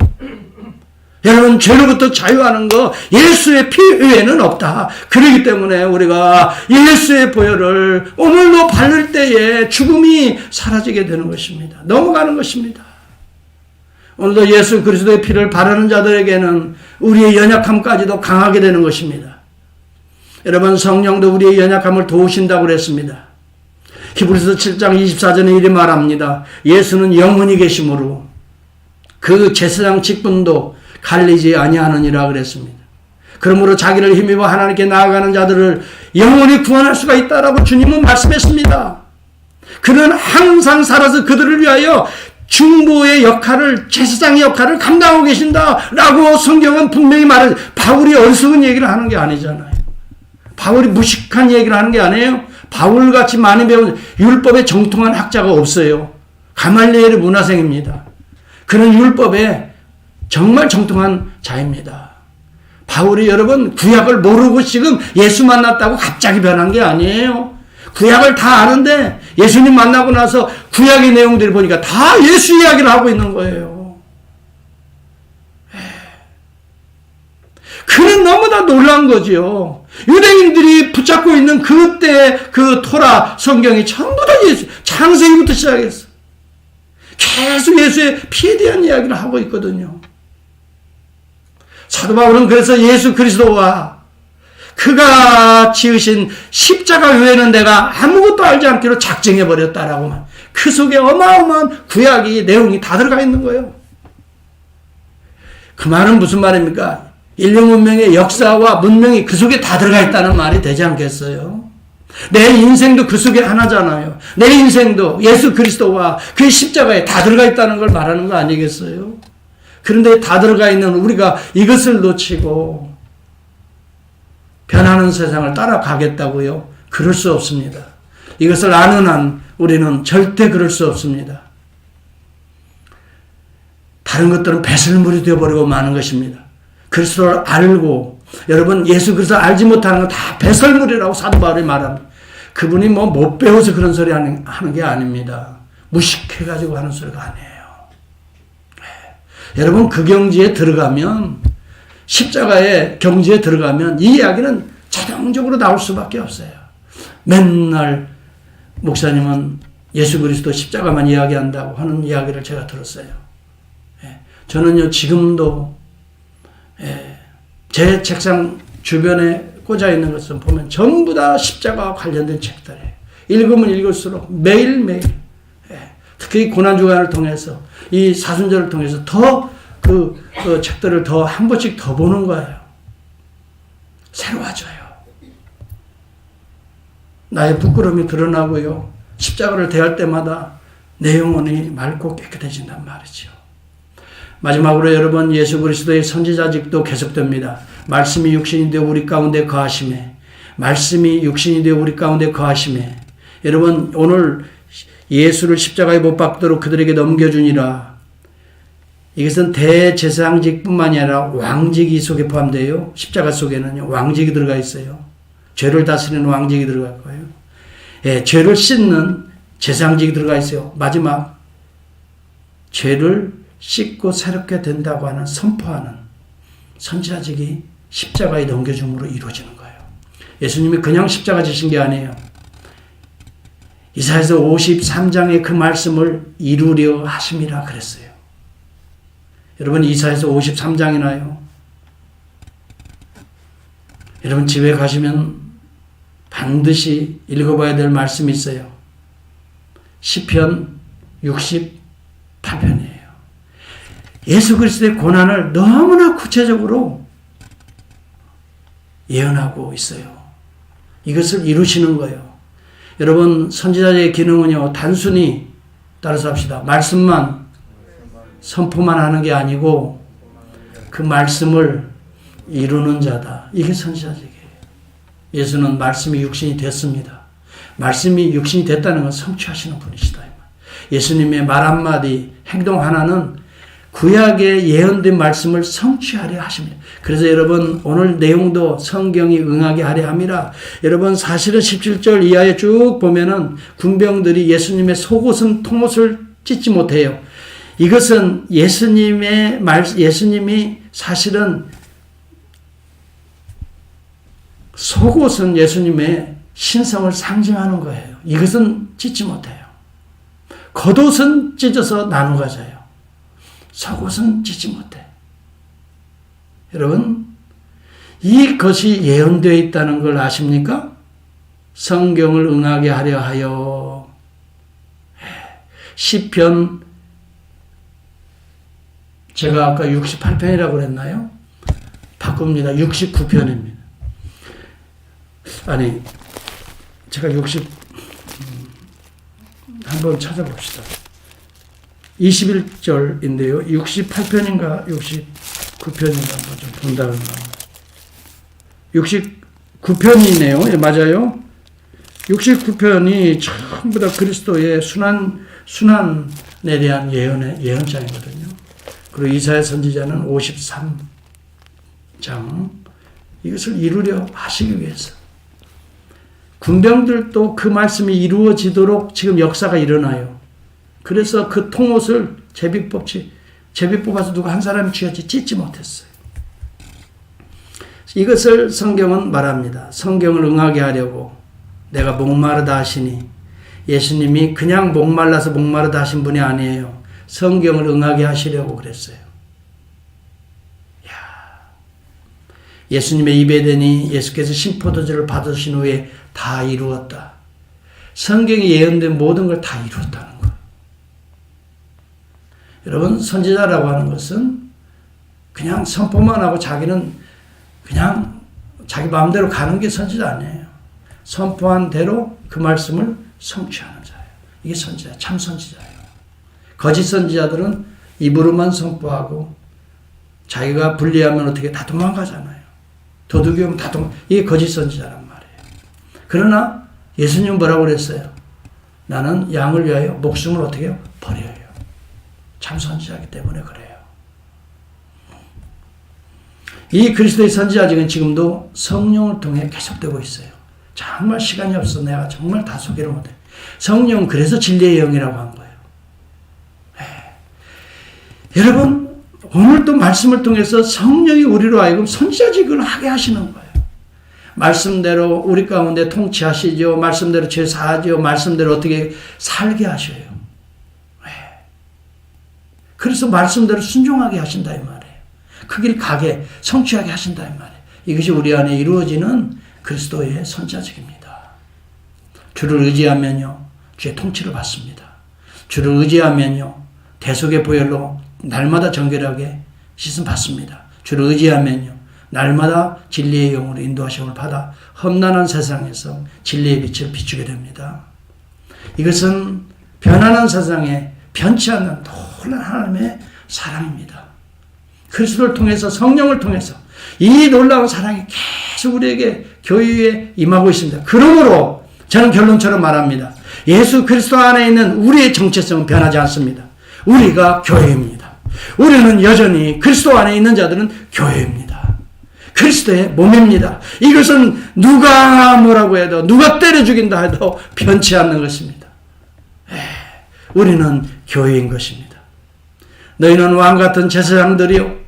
여러분 죄로부터 자유하는 거 예수의 피 위에는 없다. 그렇기 때문에 우리가 예수의 보혈을 오늘도 바를 때에 죽음이 사라지게 되는 것입니다. 넘어가는 것입니다. 오늘도 예수 그리스도의 피를 바르는 자들에게는 우리의 연약함까지도 강하게 되는 것입니다. 여러분 성령도 우리의 연약함을 도우신다고 그랬습니다. 히브리서 7장 24절에 이렇게 말합니다. 예수는 영원히 계심으로 그 제사장 직분도 갈리지 아니하느니라 그랬습니다. 그러므로 자기를 힘입어 하나님께 나아가는 자들을 영원히 구원할 수가 있다라고 주님은 말씀했습니다. 그는 항상 살아서 그들을 위하여 중보의 역할을, 제사장의 역할을 감당하고 계신다라고 성경은 분명히 말해요. 바울이 어리석은 얘기를 하는 게 아니잖아요. 바울이 무식한 얘기를 하는 게 아니에요. 바울같이 많이 배운 율법에 정통한 학자가 없어요. 가말리엘의 문화생입니다. 그는 율법에 정말 정통한 자입니다. 바울이 여러분 구약을 모르고 지금 예수 만났다고 갑자기 변한 게 아니에요. 구약을 다 아는데 예수님 만나고 나서 구약의 내용들을 보니까 다 예수 이야기를 하고 있는 거예요. 그는 너무나 놀란 거지요. 유대인들이 붙잡고 있는 그때 그 토라 성경이 전부 다 예수, 창세기부터 시작했어. 계속 예수의 피에 대한 이야기를 하고 있거든요. 사도 바울은 그래서 예수 그리스도와 그가 지으신 십자가 외에는 내가 아무것도 알지 않기로 작정해버렸다라고만. 그 속에 어마어마한 구약이 내용이 다 들어가 있는 거예요. 그 말은 무슨 말입니까? 인류 문명의 역사와 문명이 그 속에 다 들어가 있다는 말이 되지 않겠어요? 내 인생도 그 속에 하나잖아요. 내 인생도 예수 그리스도와 그 십자가에 다 들어가 있다는 걸 말하는 거 아니겠어요? 그런데 다 들어가 있는 우리가 이것을 놓치고 변하는 세상을 따라가겠다고요? 그럴 수 없습니다. 이것을 아는 한 우리는 절대 그럴 수 없습니다. 다른 것들은 배설물이 되어버리고 마는 것입니다. 그리스도를 알고, 여러분 예수 그리스도 알지 못하는 건 다 배설물이라고 사도 바울이 말합니다. 그분이 못 배워서 그런 소리 하는 게 아닙니다. 무식해가지고 하는 소리가 아니에요. 여러분 그 경지에 들어가면, 십자가의 경지에 들어가면 이 이야기는 자동적으로 나올 수밖에 없어요. 맨날 목사님은 예수 그리스도 십자가만 이야기한다고 하는 이야기를 제가 들었어요. 저는요 지금도 제 책상 주변에 꽂아 있는 것을 보면 전부 다 십자가와 관련된 책들이에요. 읽으면 읽을수록 매일매일, 특히 고난주간을 통해서, 이 사순절을 통해서 더 그 책들을 더 한 번씩 더 보는 거예요. 새로워져요. 나의 부끄러움이 드러나고요. 십자가를 대할 때마다 내 영혼이 맑고 깨끗해진단 말이죠. 마지막으로 여러분 예수 그리스도의 선지자직도 계속됩니다. 말씀이 육신이 되어 우리 가운데 거하심에, 말씀이 육신이 되어 우리 가운데 거하심에, 여러분 오늘 예수를 십자가에 못 박도록 그들에게 넘겨주니라. 이것은 대제사장직뿐만이 아니라 왕직이 속에 포함되어요. 십자가 속에는요 왕직이 들어가 있어요. 죄를 다스리는 왕직이 들어갈 거예요. 죄를 씻는 제사장직이 들어가 있어요. 마지막 죄를 씻고 새롭게 된다고 하는 선포하는 선지자직이 십자가에 넘겨줌으로 이루어지는 거예요. 예수님이 그냥 십자가 지신 게 아니에요. 이사야서 53장의 그 말씀을 이루려 하심이라 그랬어요. 여러분 이사야서 53장이나요. 여러분 집에 가시면 반드시 읽어봐야 될 말씀이 있어요. 시편 68편이에요. 예수 그리스도의 고난을 너무나 구체적으로 예언하고 있어요. 이것을 이루시는 거예요. 여러분 선지자의 기능은요, 단순히 따라서 합시다. 말씀만 선포만 하는 게 아니고 그 말씀을 이루는 자다. 이게 선지자직이에요. 예수는 말씀이 육신이 됐습니다. 말씀이 육신이 됐다는 건 성취하시는 분이시다. 예수님의 말 한마디, 행동 하나는 구약에 예언된 말씀을 성취하려 하십니다. 그래서 여러분 오늘 내용도 성경이 응하게 하려 함이라. 여러분 사실은 17절 이하에 쭉 보면은 군병들이 예수님의 속옷은 통옷을 찢지 못해요. 이것은 예수님이 사실은 속옷은 예수님의 신성을 상징하는 거예요. 이것은 찢지 못해요. 겉옷은 찢어서 나눠 가져요. 속옷은 찢지 못해. 여러분, 이것이 예언되어 있다는 걸 아십니까? 성경을 응하게 하려 하여. 시편, 제가 아까 68편이라고 그랬나요? 바꿉니다. 69편입니다. 아니, 제가 한번 찾아봅시다. 21절인데요. 68편인가 69편인가 한번 좀 본다는 거. 69편이네요. 예, 맞아요. 69편이 전부 다 그리스도의 순환에 대한 예언장이거든요. 그리고 이사야 선지자는 53장. 이것을 이루려 하시기 위해서. 군병들도 그 말씀이 이루어지도록 지금 역사가 일어나요. 그래서 그 통옷을 제비 뽑아서 누가 한 사람이 쥐었지 찢지 못했어요. 이것을 성경은 말합니다. 성경을 응하게 하려고 내가 목마르다 하시니, 예수님이 그냥 목말라서 목마르다 하신 분이 아니에요. 성경을 응하게 하시려고 그랬어요. 예수님의 입에 대니 예수께서 신포도주를 받으신 후에 다 이루었다. 성경이 예언된 모든 걸 다 이루었다는 거예요. 여러분, 선지자라고 하는 것은 그냥 선포만 하고 자기는 그냥 자기 마음대로 가는 게 선지자 아니에요. 선포한 대로 그 말씀을 성취하는 자예요. 이게 선지자, 참 선지자예요. 거짓 선지자들은 입으로만 선포하고 자기가 불리하면 어떻게 다 도망가잖아요. 도둑이 오면 이게 거짓 선지자란 말이에요. 그러나 예수님은 뭐라고 그랬어요? 나는 양을 위하여 목숨을 어떻게 해요? 버려요. 참 선지자이기 때문에 그래요. 이 그리스도의 선지자직은 지금도 성령을 통해 계속되고 있어요. 정말 시간이 없어 내가 정말 다 소개를 못해. 성령은 그래서 진리의 영이라고 한 거예요. 여러분, 오늘 또 말씀을 통해서 성령이 우리로 하여금 선지자직을 하게 하시는 거예요. 말씀대로 우리 가운데 통치하시죠. 말씀대로 죄 사하죠. 말씀대로 어떻게 살게 하셔요. 그래서 말씀대로 순종하게 하신다 이 말이에요. 그 길 가게 성취하게 하신다 이 말이에요. 이것이 우리 안에 이루어지는 그리스도의 선지자직입니다. 주를 의지하면요, 주의 통치를 받습니다. 주를 의지하면요, 대속의 보혈로 날마다 정결하게 씻음 받습니다. 주를 의지하면요, 날마다 진리의 영으로 인도하심을 받아 험난한 세상에서 진리의 빛을 비추게 됩니다. 이것은 변하는 세상에 변치 않는 놀라운 하나님의 사랑입니다. 그리스도를 통해서, 성령을 통해서 이 놀라운 사랑이 계속 우리에게 교회에 임하고 있습니다. 그러므로 저는 결론처럼 말합니다. 예수 그리스도 안에 있는 우리의 정체성은 변하지 않습니다. 우리가 교회입니다. 우리는 여전히 그리스도 안에 있는 자들은 교회입니다. 그리스도의 몸입니다. 이것은 누가 뭐라고 해도, 누가 때려 죽인다 해도 변치 않는 것입니다. 우리는 교회인 것입니다. 너희는 왕같은 제사장들이요,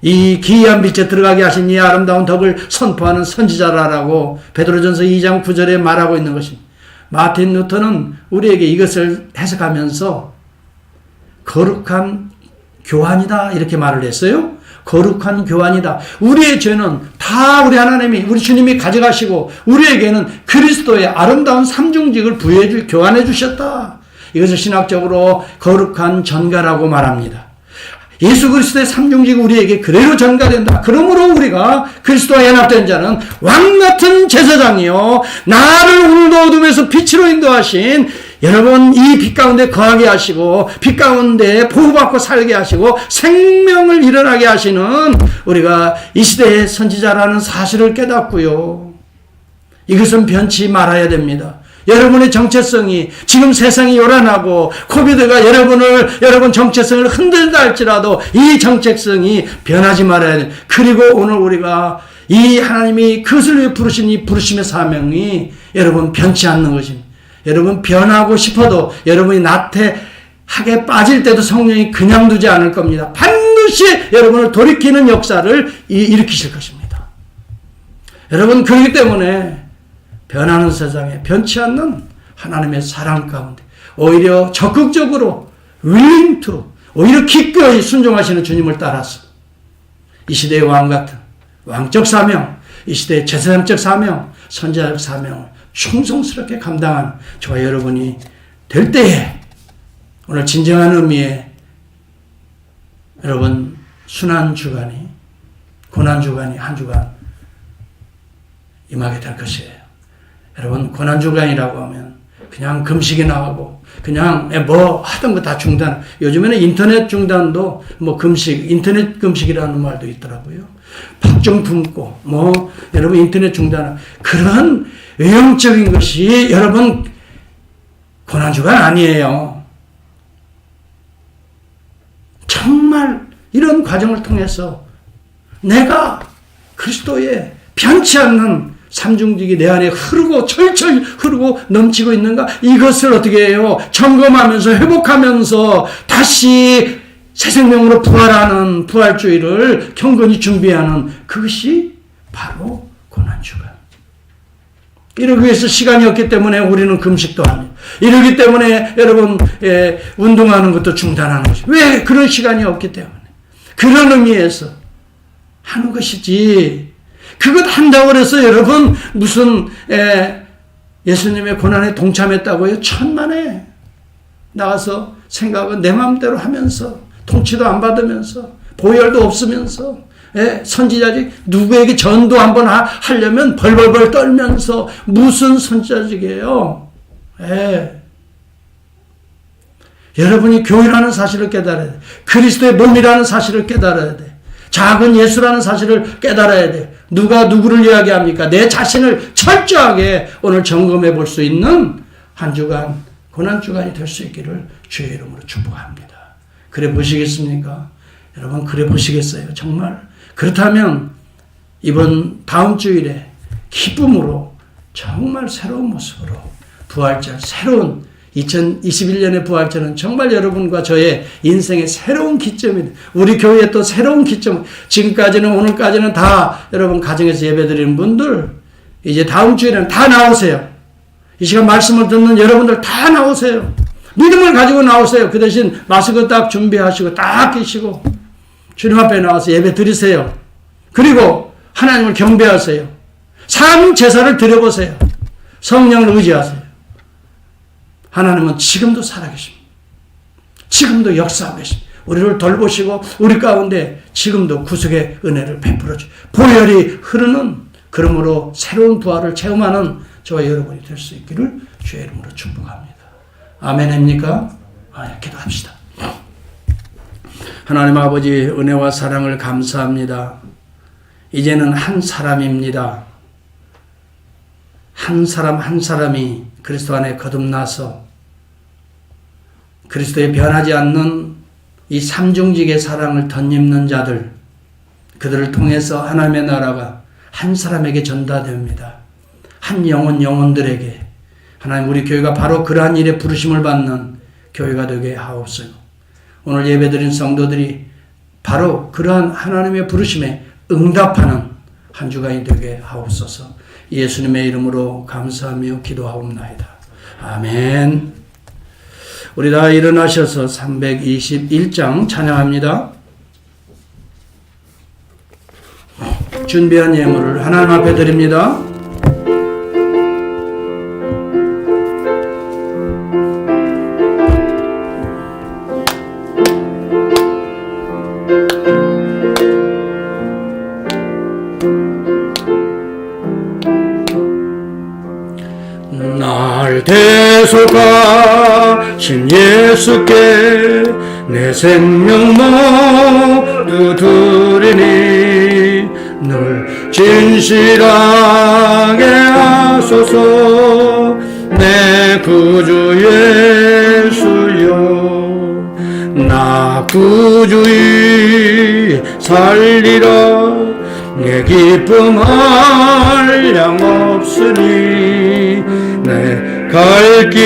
이 기이한 빛에 들어가게 하신 이 아름다운 덕을 선포하는 선지자라라고 베드로전서 2장 9절에 말하고 있는 것입니다. 마틴 루터는 우리에게 이것을 해석하면서 거룩한 교환이다 이렇게 말을 했어요. 거룩한 교환이다. 우리의 죄는 다 우리 하나님이, 우리 주님이 가져가시고 우리에게는 그리스도의 아름다운 삼중직을 교환해 주셨다. 이것을 신학적으로 거룩한 전가라고 말합니다. 예수 그리스도의 삼중직이 우리에게 그대로 전가된다. 그러므로 우리가 그리스도와 연합된 자는 왕같은 제사장이요 나를 오늘도 어둠에서 빛으로 인도하신 여러분, 이 빛 가운데 거하게 하시고 빛 가운데 보호받고 살게 하시고 생명을 일어나게 하시는 우리가 이 시대의 선지자라는 사실을 깨닫고요, 이것은 변치 말아야 됩니다. 여러분의 정체성이, 지금 세상이 요란하고 코비드가 여러분 정체성을 흔들다 할지라도 이 정체성이 변하지 말아야 돼. 그리고 오늘 우리가 이 하나님이 그것을 위해 부르신 이 부르심의 사명이 여러분 변치 않는 것입니다. 여러분 변하고 싶어도 여러분이 나태하게 빠질 때도 성령이 그냥 두지 않을 겁니다. 반드시 여러분을 돌이키는 역사를 일으키실 것입니다. 여러분, 그렇기 때문에 변하는 세상에 변치 않는 하나님의 사랑 가운데 오히려 적극적으로 willing to, 오히려 기꺼이 순종하시는 주님을 따라서 이 시대의 왕 같은 왕적 사명, 이 시대의 제사장적 사명, 선지자적 사명을 충성스럽게 감당한 저와 여러분이 될 때에 오늘 진정한 의미의 여러분 순환 주간이, 고난 주간이 한 주간 임하게 될 것이에요. 여러분, 고난주간이라고 하면 그냥 금식이 나가고 그냥 뭐 하던 거 다 중단. 요즘에는 인터넷 중단도 뭐 금식, 인터넷 금식이라는 말도 있더라고요. 박종 품고 뭐 여러분 인터넷 중단, 그런 외형적인 것이 여러분 고난주간 아니에요. 정말 이런 과정을 통해서 내가 그리스도의 변치 않는 삼중직이 내 안에 흐르고 철철 흐르고 넘치고 있는가, 이것을 어떻게 해요? 점검하면서 회복하면서 다시 새 생명으로 부활하는 부활주의를 경건히 준비하는, 그것이 바로 고난주간. 이러기 위해서 시간이 없기 때문에 우리는 금식도 합니다. 이러기 때문에 여러분 운동하는 것도 중단하는 것이, 왜? 그런 시간이 없기 때문에. 그런 의미에서 하는 것이지, 그것 한다고 해서 여러분 무슨 예수님의 고난에 동참했다고요? 천만에 나가서 생각은 내 마음대로 하면서 통치도 안 받으면서 보혈도 없으면서 선지자직 누구에게 전도 한번 하려면 벌벌벌 떨면서 무슨 선지자직이에요? 여러분이 교회라는 사실을 깨달아야 돼. 그리스도의 몸이라는 사실을 깨달아야 돼. 작은 예수라는 사실을 깨달아야 돼. 누가 누구를 이야기합니까? 내 자신을 철저하게 오늘 점검해 볼 수 있는 한 주간, 고난주간이 될 수 있기를 주의 이름으로 축복합니다. 그래 보시겠습니까? 여러분, 그래 보시겠어요? 정말? 그렇다면 이번 다음 주일에 기쁨으로 정말 새로운 모습으로 부활절, 새로운 2021년의 부활절은 정말 여러분과 저의 인생의 새로운 기점입니다. 우리 교회의 또 새로운 기점. 지금까지는, 오늘까지는 다 여러분 가정에서 예배드리는 분들, 이제 다음 주에는 다 나오세요. 이 시간 말씀을 듣는 여러분들 다 나오세요. 믿음을 가지고 나오세요. 그 대신 마스크 딱 준비하시고 딱 끼시고 주님 앞에 나와서 예배 드리세요. 그리고 하나님을 경배하세요. 삶 제사를 드려보세요. 성령을 의지하세요. 하나님은 지금도 살아계십니다. 지금도 역사하고 계십니다. 우리를 돌보시고 우리 가운데 지금도 구속의 은혜를 베풀어 주시고 보혈이 흐르는, 그러므로 새로운 부활을 체험하는 저와 여러분이 될 수 있기를 주의 이름으로 축복합니다. 아멘입니까? 기도합시다. 하나님 아버지, 은혜와 사랑을 감사합니다. 이제는 한 사람입니다. 한 사람 한 사람이 그리스도 안에 거듭나서 그리스도의 변하지 않는 이 삼중직의 사랑을 덧입는 자들, 그들을 통해서 하나님의 나라가 한 사람에게 전달됩니다. 한 영혼들에게. 하나님, 우리 교회가 바로 그러한 일에 부르심을 받는 교회가 되게 하옵소서. 오늘 예배드린 성도들이 바로 그러한 하나님의 부르심에 응답하는 한 주간이 되게 하옵소서. 예수님의 이름으로 감사하며 기도하옵나이다. 아멘. 우리 다 일어나셔서 321장 찬양합니다. 준비한 예물을 하나님 앞에 드립니다. 날 대속하신 예수께 내 생명 모두 드리니 늘 진실하게 하소서. 내 구주 예수여, 나 구주의 살리라. 내 기쁨 한량 없으니 내 갈 길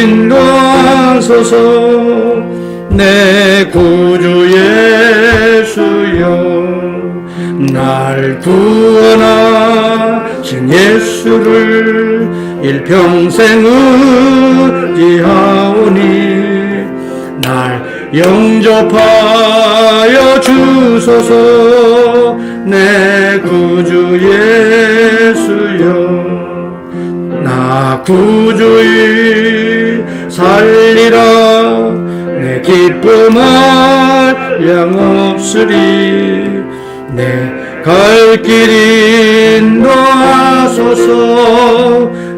인도하소서. 내 구주 예수여, 날 구원하신 예수를 일평생 의지하오니 날 영접하여 주소서. 내 구주 예수여, 나 구주의 살리라. 내 기쁨 한량 없으리. 내 갈 길 인도하소서.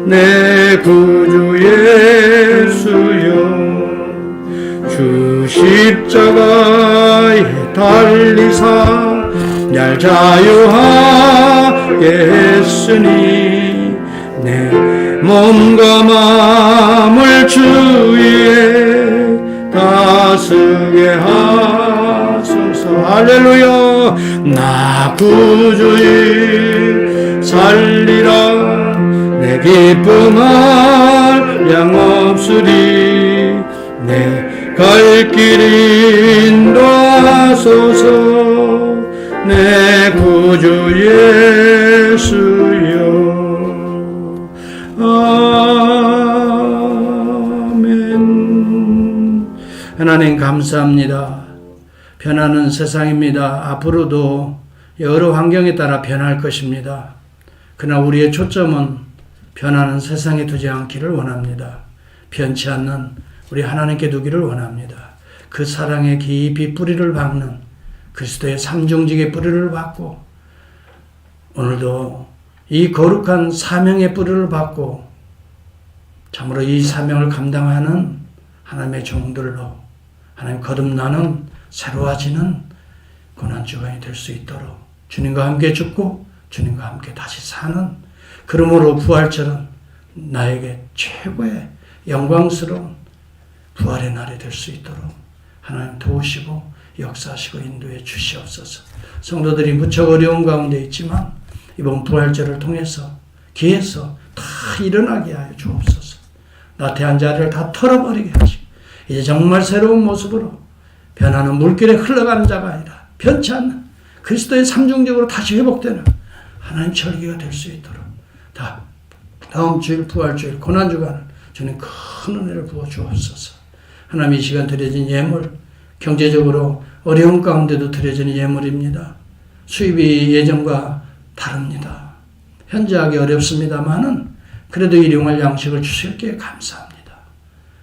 내 구주 예수여, 주 십자가에 달리사 날 자유하게 했으니 내 몸과 마음을 주 위에 다스게 하소서. 할렐루야. 나 구주의 살리라. 내 기쁨 한량 없으리. 내 갈 길 인도하소서. 내 구주 예수여. 아멘. 하나님 감사합니다. 변하는 세상입니다. 앞으로도 여러 환경에 따라 변할 것입니다. 그러나 우리의 초점은 변하는 세상에 두지 않기를 원합니다. 변치 않는 우리 하나님께 두기를 원합니다. 그 사랑에 깊이 뿌리를 박는 그리스도의 삼중직의 뿌리를 박고, 오늘도 이 거룩한 사명의 뿌리를 박고 참으로 이 사명을 감당하는 하나님의 종들로 하나님 거듭나는 새로워지는 고난주간이 될 수 있도록 주님과 함께 죽고 주님과 함께 다시 사는, 그러므로 부활절은 나에게 최고의 영광스러운 부활의 날이 될 수 있도록 하나님 도우시고 역사하시고 인도해 주시옵소서. 성도들이 무척 어려운 가운데 있지만 이번 부활절을 통해서 기에서 다 일어나게 하여 주옵소서. 나태한 자리를 다 털어버리게 하시고 이제 정말 새로운 모습으로 변하는 물길에 흘러가는 자가 아니라 변치 않는 그리스도의 삼중적으로 다시 회복되는 하나님 절기가 될 수 있도록 다음 주일 부활주일 고난주간을 주님 큰 은혜를 부어 주옵소서. 하나님 이 시간 드려진 예물, 경제적으로 어려운 가운데도 드려지는 예물입니다. 수입이 예전과 다릅니다. 현저하게 어렵습니다만은 그래도 일용할 양식을 주실게 감사합니다.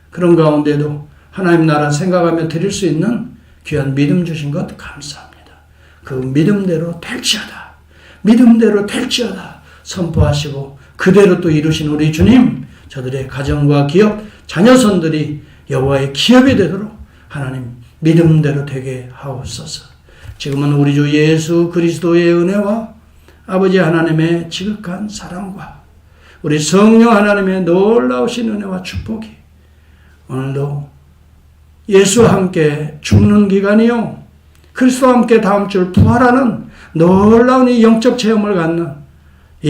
그런 가운데도 하나님 나라 생각하며 드릴 수 있는 귀한 믿음 주신 것 감사합니다. 그 믿음대로 될지어다, 믿음대로 될지어다 선포하시고 그대로 또 이루신 우리 주님, 저들의 가정과 기업, 자녀손들이 여호와의 기업이 되도록 하나님 믿음대로 되게 하옵소서. 지금은 우리 주 예수 그리스도의 은혜와 아버지 하나님의 지극한 사랑과 우리 성령 하나님의 놀라우신 은혜와 축복이 오늘도 예수와 함께 죽는 기간이요 그리스도와 함께 다음 주 부활하는 놀라운 이 영적 체험을 갖는